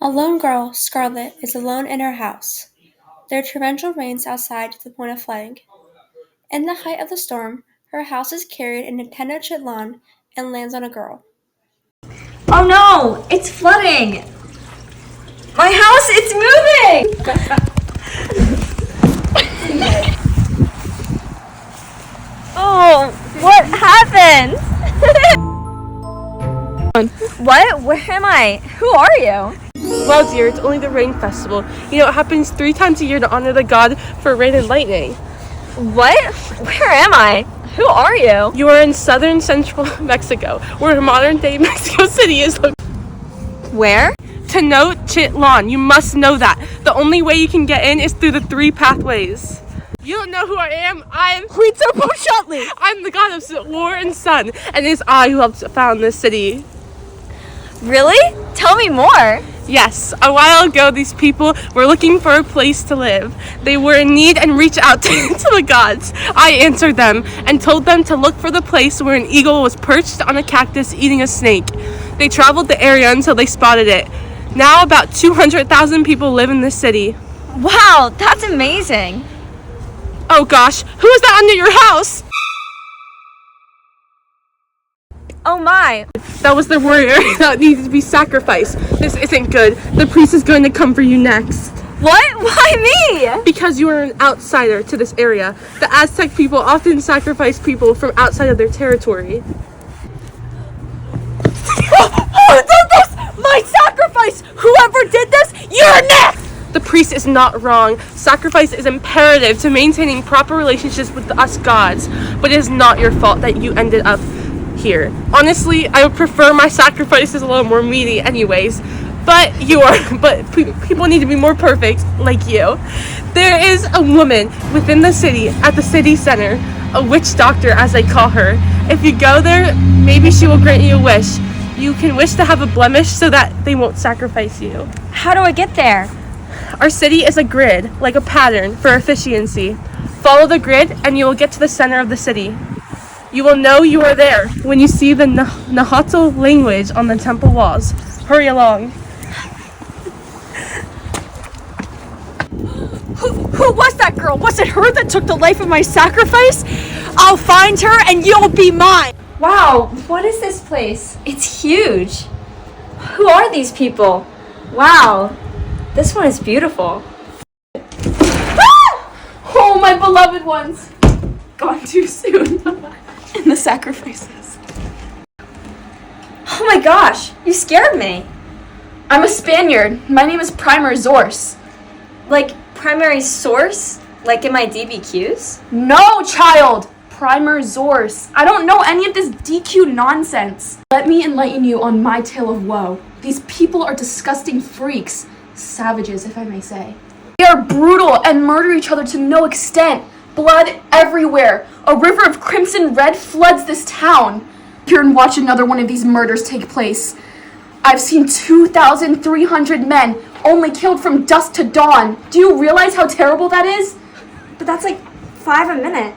A lone girl, Scarlet, is alone in her house. There torrential rains outside to the point of flooding. In the height of the storm, her house is carried into Tenochtitlan and lands on a girl. Oh no! It's flooding! My house, it's moving! Oh, what happened? What? Where am I? Who are you? Well, dear, it's only the rain festival. You know, it happens 3 times a year to honor the god for rain and lightning. What? Where am I? Who are you? You are in southern central Mexico, where modern-day Mexico City is located. Where? Tenochtitlan. You must know that. The only way you can get in is through the 3 pathways. You don't know who I am? I'm Huitzilopochtli. I'm the god of war and sun, and it is I who helped found this city. Really? Tell me more. Yes, a while ago these people were looking for a place to live. They were in need and reached out to the gods. I answered them and told them to look for the place where an eagle was perched on a cactus eating a snake. They traveled the area until they spotted it. Now about 200,000 people live in this city. Wow, that's amazing. Oh gosh, who is that under your house? Oh my. That was the warrior that needed to be sacrificed. This isn't good. The priest is going to come for you next. What? Why me? Because you are an outsider to this area. The Aztec people often sacrifice people from outside of their territory. Who did this? My sacrifice! Whoever did this, you're next! The priest is not wrong. Sacrifice is imperative to maintaining proper relationships with us gods, but it is not your fault that you ended up here. Honestly, I would prefer my sacrifices a little more meaty anyways, but people need to be more perfect like you. There is a woman within the city, at the city center, a witch doctor as they call her. If you go there, maybe she will grant you a wish. You can wish to have a blemish so that they won't sacrifice you. How do I get there? Our city is a grid, like a pattern, for efficiency. Follow the grid and you will get to the center of the city. You will know you are there when you see the Nahuatl language on the temple walls. Hurry along. Who was that girl? Was it her that took the life of my sacrifice? I'll find her and you'll be mine. Wow, what is this place? It's huge. Who are these people? Wow, this one is beautiful. Oh, my beloved ones. Gone too soon. In the sacrifices. Oh my gosh, you scared me. I'm a Spaniard. My name is Primer Zorse. Like primary source? Like in my DBQs? No, child! Primer Zorse. I don't know any of this DQ nonsense. Let me enlighten you on my tale of woe. These people are disgusting freaks. Savages, if I may say. They are brutal and murder each other to no extent. Blood everywhere. A river of crimson red floods this town. Here and watch another one of these murders take place. I've seen 2,300 men only killed from dusk to dawn. Do you realize how terrible that is? But that's like 5 a minute.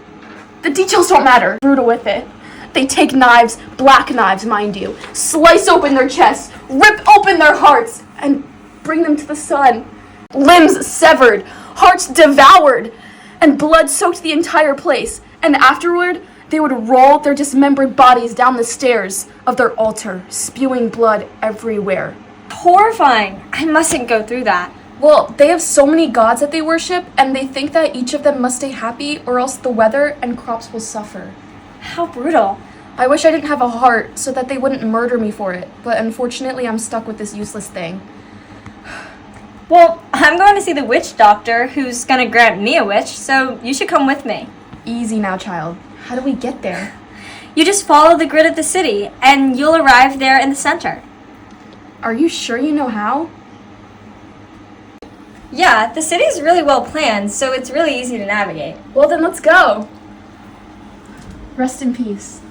The details don't matter. Brutal with it. They take knives, black knives, mind you, slice open their chests, rip open their hearts, and bring them to the sun. Limbs severed, hearts devoured, and blood soaked the entire place. And afterward, they would roll their dismembered bodies down the stairs of their altar, spewing blood everywhere. Horrifying. I mustn't go through that. Well, they have so many gods that they worship, and they think that each of them must stay happy or else the weather and crops will suffer. How brutal. I wish I didn't have a heart so that they wouldn't murder me for it, but unfortunately I'm stuck with this useless thing. Well, I'm going to see the witch doctor who's going to grant me a wish, so you should come with me. Easy now, child. How do we get there? You just follow the grid of the city, and you'll arrive there in the center. Are you sure you know how? Yeah, the city's really well planned, so it's really easy to navigate. Well then, let's go. Rest in peace.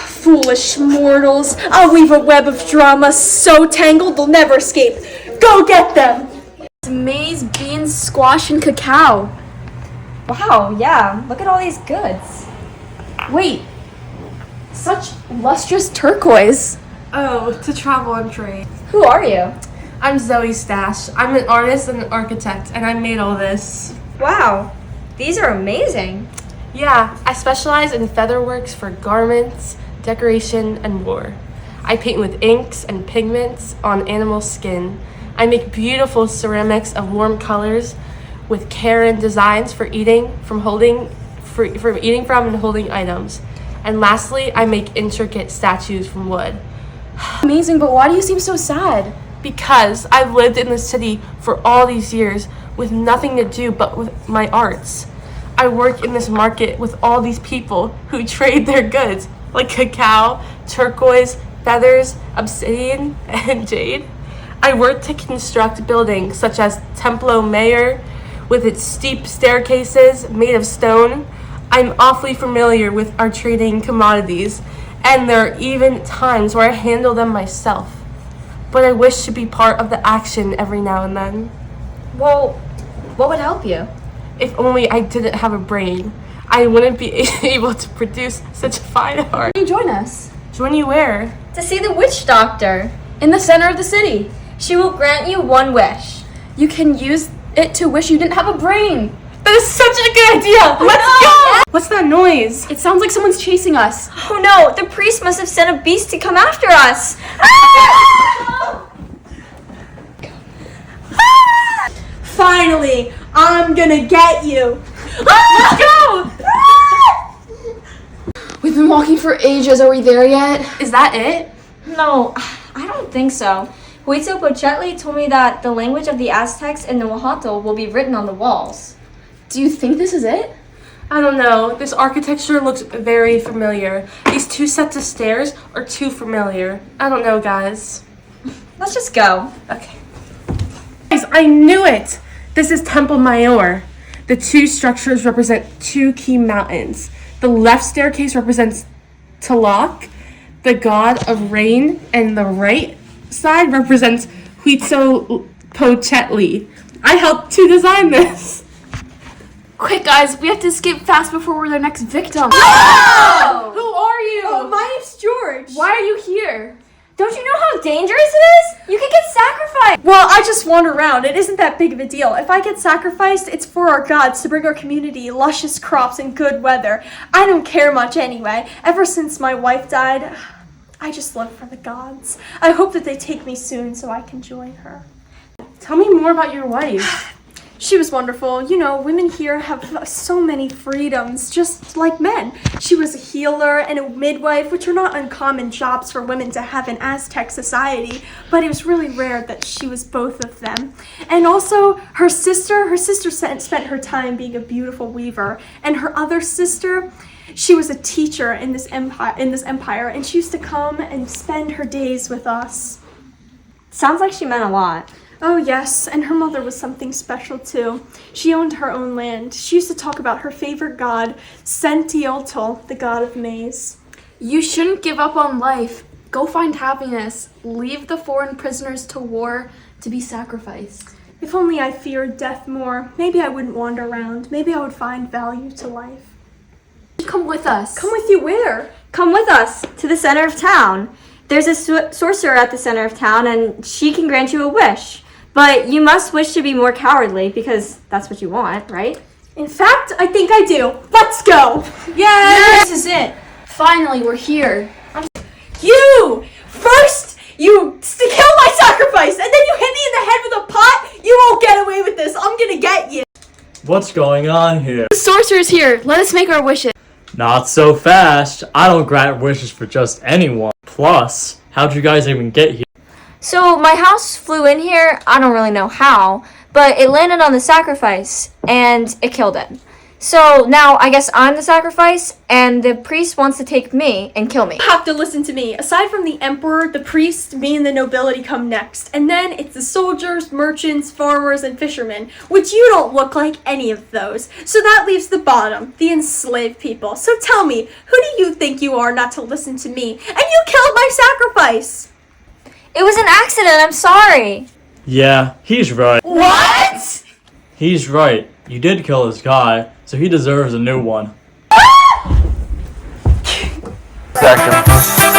Foolish mortals, I'll weave a web of drama so tangled they'll never escape. Go get them! It's maize, beans, squash, and cacao. Wow, yeah, look at all these goods. Wait, such lustrous turquoise. Oh, to travel and trade. Who are you? I'm Zoe Stash. I'm an artist and an architect, and I made all this. Wow, these are amazing. Yeah, I specialize in featherworks for garments, decoration, and war. I paint with inks and pigments on animal skin. I make beautiful ceramics of warm colors with care and designs for eating from eating from and holding items. And lastly, I make intricate statues from wood. Amazing, but why do you seem so sad? Because I've lived in the city for all these years with nothing to do but with my arts. I work in this market with all these people who trade their goods, like cacao, turquoise, feathers, obsidian, and jade. I work to construct buildings such as Templo Mayor with its steep staircases made of stone. I'm awfully familiar with our trading commodities, and there are even times where I handle them myself. But I wish to be part of the action every now and then. Well, what would help you? If only I didn't have a brain, I wouldn't be able to produce such fine art. Can you join us? Join you where? To see the witch doctor. In the center of the city. She will grant you one wish. You can use it to wish you didn't have a brain. That is such a good idea! Let's go! What's that noise? It sounds like someone's chasing us. Oh no, the priest must have sent a beast to come after us. Finally, I'm gonna get you. Let's go! We've been walking for ages. Are we there yet? Is that it? No, I don't think so. Huitzilopochtli told me that the language of the Aztecs and the Nahuatl will be written on the walls. Do you think this is it? I don't know. This architecture looks very familiar. These two sets of stairs are too familiar. I don't know, guys. Let's just go. Okay. Guys, I knew it! This is Temple Mayor. The two structures represent two key mountains. The left staircase represents Tlaloc, the god of rain, and the right side represents Huitzilopochtli. I helped to design this. Quick, guys, we have to escape fast before we're their next victim. Oh! Who are you? Oh, my name's George. Why are you here? Don't you know how dangerous it is? You could get sacrificed. Well, I just wander around. It isn't that big of a deal. If I get sacrificed, it's for our gods to bring our community luscious crops and good weather. I don't care much anyway. Ever since my wife died, I just live for the gods. I hope that they take me soon so I can join her. Tell me more about your wife. She was wonderful. You know, women here have so many freedoms, just like men. She was a healer and a midwife, which are not uncommon jobs for women to have in Aztec society, but it was really rare that she was both of them. And also, her sister spent her time being a beautiful weaver, and her other sister, she was a teacher in this empire, and she used to come and spend her days with us. Sounds like she meant a lot. Oh yes, and her mother was something special too. She owned her own land. She used to talk about her favorite god, Tenochtitlan, the god of maize. You shouldn't give up on life. Go find happiness. Leave the foreign prisoners to war to be sacrificed. If only I feared death more, maybe I wouldn't wander around. Maybe I would find value to life. Come with us. Come with you where? Come with us to the center of town. There's a sorcerer at the center of town, and she can grant you a wish. But you must wish to be more cowardly, because that's what you want, right? In fact, I think I do. Let's go! Yay! This is it. Finally, we're here. You! First, you kill my sacrifice, and then you hit me in the head with a pot! You won't get away with this. I'm gonna get you. What's going on here? The sorcerer's here. Let us make our wishes. Not so fast. I don't grant wishes for just anyone. Plus, how'd you guys even get here? So my house flew in here, I don't really know how, but it landed on the sacrifice, and it killed it. So now I guess I'm the sacrifice, and the priest wants to take me and kill me. You have to listen to me. Aside from the emperor, the priest, me, and the nobility come next. And then it's the soldiers, merchants, farmers, and fishermen, which you don't look like any of those. So that leaves the bottom, the enslaved people. So tell me, who do you think you are not to listen to me? And you killed my sacrifice! It was an accident, I'm sorry. Yeah, he's right. What? He's right. You did kill this guy, so he deserves a new one. Second.